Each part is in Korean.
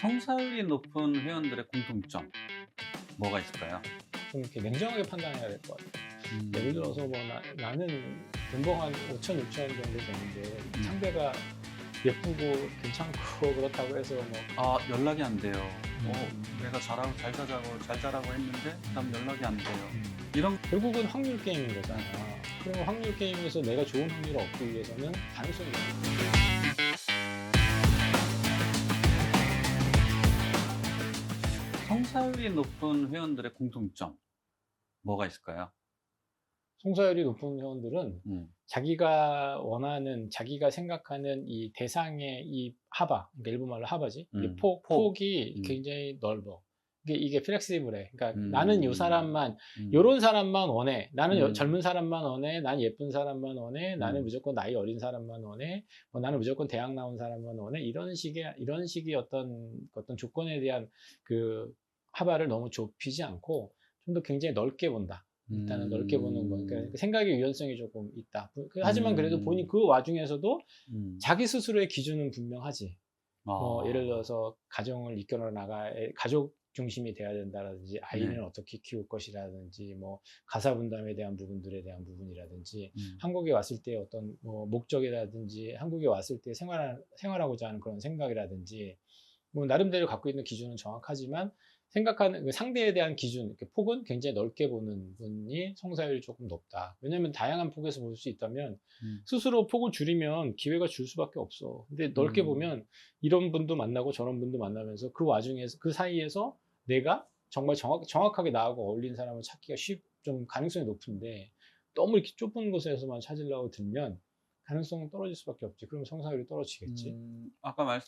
성사율이 높은 회원들의 공통점 뭐가 있을까요? 좀 이렇게 냉정하게 판단해야 될 것 같아요. 예를 음. 들어서 뭐 나는 연봉 한 5천, 6천 정도 되는데 상대가 예쁘고 괜찮고 그렇다고 해서 뭐 아, 연락이 안 돼요. 음. 내가 잘 자라고 했는데 그다음 연락이 안 돼요. 음. 이런 결국은 확률 게임인 거잖아. 그러면 확률 게임에서 내가 좋은 확률을 얻기 위해서는 가능성이 있는 성사율이 높은 회원들의 공통점 뭐가 있을까요? 송사율이 높은 회원들은 음. 자기가 원하는, 자기가 생각하는 이 대상의 이 하바, 그러니까 일본말로 하바지, 이 폭. 폭이 음. 굉장히 넓어. 이게 플렉시블해. 그러니까 음. 나는 요 사람만, 음. 요런 사람만 원해. 나는 음. 젊은 사람만 원해. 난 예쁜 사람만 원해. 나는 음. 무조건 나이 어린 사람만 원해. 뭐 나는 무조건 대학 나온 사람만 원해. 이런 식의 어떤 조건에 대한 그 하바를 너무 좁히지 않고 좀 더 굉장히 넓게 본다. 일단은 넓게 보는 거. 그러니까 생각의 유연성이 조금 있다. 하지만 그래도 본인 그 와중에서도 음. 자기 스스로의 기준은 분명하지. 뭐 예를 아. 들어서 가정을 이끌어 가족 중심이 돼야 된다라든지, 아이는 네. 어떻게 키울 것이라든지, 뭐 가사 분담에 대한 부분들에 대한 부분이라든지, 음. 한국에 왔을 때 어떤 뭐 목적이라든지, 한국에 왔을 때 생활하고자 하는 그런 생각이라든지, 뭐 나름대로 갖고 있는 기준은 정확하지만 생각하는 그 상대에 대한 기준, 이렇게 폭은 굉장히 넓게 보는 분이 성사율이 조금 높다. 왜냐하면 다양한 폭에서 볼 수 있다면 음. 스스로 폭을 줄이면 기회가 줄 수밖에 없어. 근데 넓게 보면 이런 분도 만나고 저런 분도 만나면서 그 와중에서, 그 사이에서 내가 정말 정확하게 나하고 어울리는 사람을 찾기가 좀 가능성이 높은데, 너무 이렇게 좁은 곳에서만 찾으려고 들면 가능성은 떨어질 수밖에 없지. 그럼 성사율이 떨어지겠지. 아까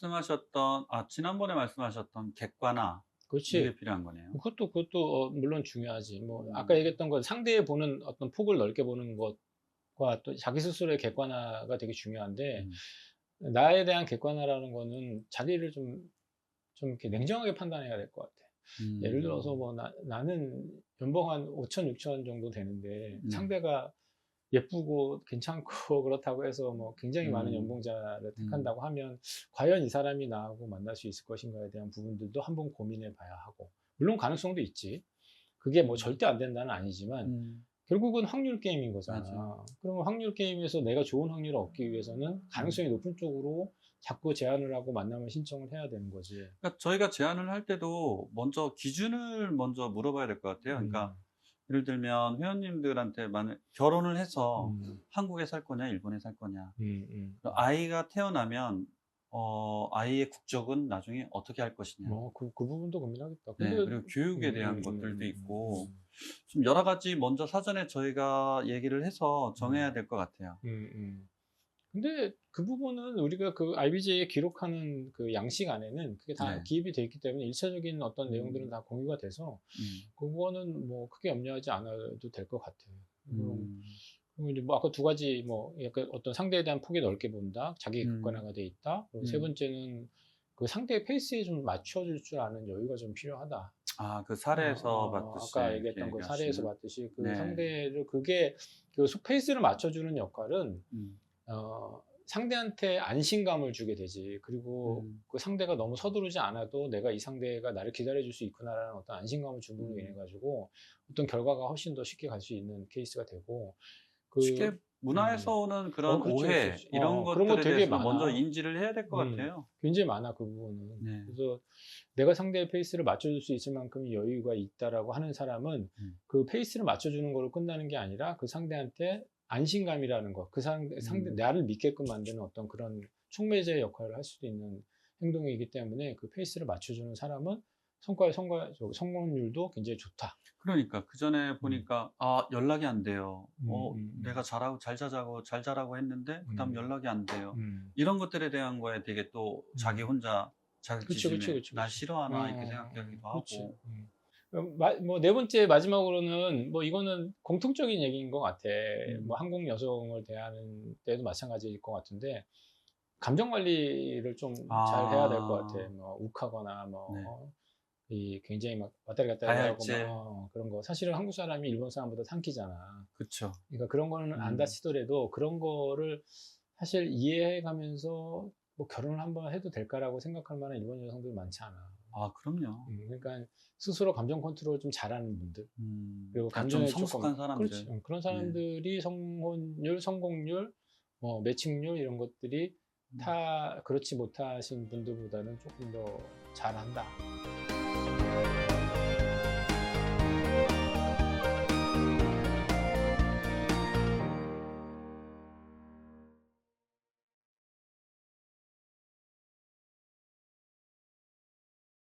지난번에 말씀하셨던 객관화, 그렇지. 이게 필요한 거네요. 그것도 물론 중요하지. 뭐 아까 음. 얘기했던 건 상대에 보는 어떤 폭을 넓게 보는 것과 또 자기 스스로의 객관화가 되게 중요한데, 음. 나에 대한 객관화라는 거는 자기를 좀 이렇게 냉정하게 판단해야 될 것 같아. 예를 들어서 음. 뭐 나는 연봉 한 5천, 6천 정도 되는데 네. 상대가 예쁘고 괜찮고 그렇다고 해서 뭐 굉장히 많은 음. 연봉자를 음. 택한다고 하면 과연 이 사람이 나하고 만날 수 있을 것인가에 대한 부분들도 한번 고민해 봐야 하고, 물론 가능성도 있지. 그게 뭐 음. 절대 안 된다는 아니지만 음. 결국은 확률 게임인 맞아요. 거잖아. 그러면 확률 게임에서 내가 좋은 확률을 얻기 위해서는 음. 가능성이 높은 쪽으로 자꾸 제안을 하고 만남을 신청을 해야 되는 거지. 그러니까 저희가 제안을 할 때도 먼저 기준을 먼저 물어봐야 될 것 같아요. 그러니까 음, 예를 들면 회원님들한테 만약 결혼을 해서 음, 한국에 살 거냐, 일본에 살 거냐. 음, 음. 아이가 태어나면 아이의 국적은 나중에 어떻게 할 것이냐. 그 부분도 고민하겠다. 근데, 네. 그리고 교육에 대한 것들도 있고 좀 여러 가지 먼저 사전에 저희가 얘기를 해서 음, 정해야 될 것 같아요. 음. 근데 그 부분은 우리가 그 IBJ에 기록하는 그 양식 안에는 그게 다 네. 기입이 돼 있기 때문에 일차적인 어떤 내용들은 음. 다 공유가 돼서 음. 그거는 뭐 크게 염려하지 않아도 될 것 같아요. 그리고 음. 이제 뭐 아까 두 가지, 뭐 약간 어떤 상대에 대한 폭이 넓게 본다, 자기 음. 객관화가 돼 있다. 그리고 세 음. 번째는 그 상대의 페이스에 좀 맞춰줄 줄 아는 여유가 좀 필요하다. 아, 그 사례에서 봤듯이 아까 이렇게 얘기했던 그 사례에서 얘기하시는. 봤듯이 그 네. 상대를, 그게 그 페이스를 맞춰주는 역할은 음. 상대한테 안심감을 주게 되지. 그리고 음. 그 상대가 너무 서두르지 않아도 내가 이 상대가 나를 기다려줄 수 있구나라는 어떤 안심감을 줌으로 인해 음. 가지고 어떤 결과가 훨씬 더 쉽게 갈 수 있는 케이스가 되고, 쉽게 그, 문화에서 오는 그런 그렇지, 그렇지, 오해 그렇지. 이런 그런 거 것들에 되게 대해서도 먼저 많아. 인지를 해야 될 것 같아요. 굉장히 많아, 그 부분은. 네. 그래서 내가 상대의 페이스를 맞춰줄 수 있을 만큼의 여유가 있다라고 하는 사람은 음. 그 페이스를 맞춰주는 걸로 끝나는 게 아니라 그 상대한테 안심감이라는 것, 그 음. 나를 믿게끔 만드는 어떤 그런 촉매제 역할을 할 수도 있는 행동이기 때문에 그 페이스를 맞춰주는 사람은 성공률도 굉장히 좋다. 그러니까 그전에 음, 보니까 연락이 안 돼요. 음, 내가 잘 자라고 했는데 그다음 음, 연락이 안 돼요. 음, 이런 것들에 대한 거에 되게 또 자기 음. 혼자 그치, 그치, 자격지심에 그치, '날 그치. 싫어하나.' 이렇게 생각하기도 그렇지. 하고. 뭐, 네 번째, 마지막으로는, 뭐, 이거는 공통적인 얘기인 것 같아. 뭐, 음. 한국 여성을 대하는 때도 마찬가지일 것 같은데, 감정 관리를 좀 잘 해야 될 것 같아. 아. 뭐, 욱하거나, 네. 이 굉장히 막 왔다리 갔다리 하고, 막, 다혈질. 그런 거. 사실은 한국 사람이 일본 사람보다 삼키잖아. 그쵸. 그러니까 그런 거는 안 음. 다치더라도 그런 거를 사실 이해해 가면서 뭐 결혼을 한번 해도 될까라고 생각할 만한 일본 여성들 많지 않아. 아, 그럼요. 그러니까 스스로 감정 컨트롤 좀 잘하는 분들, 그리고 그러니까 좀 감정에 성숙한 사람들. 그렇지. 그런 사람들이 성혼율, 성공률, 매칭률 이런 것들이 다 그렇지 못하신 분들보다는 조금 더 잘한다.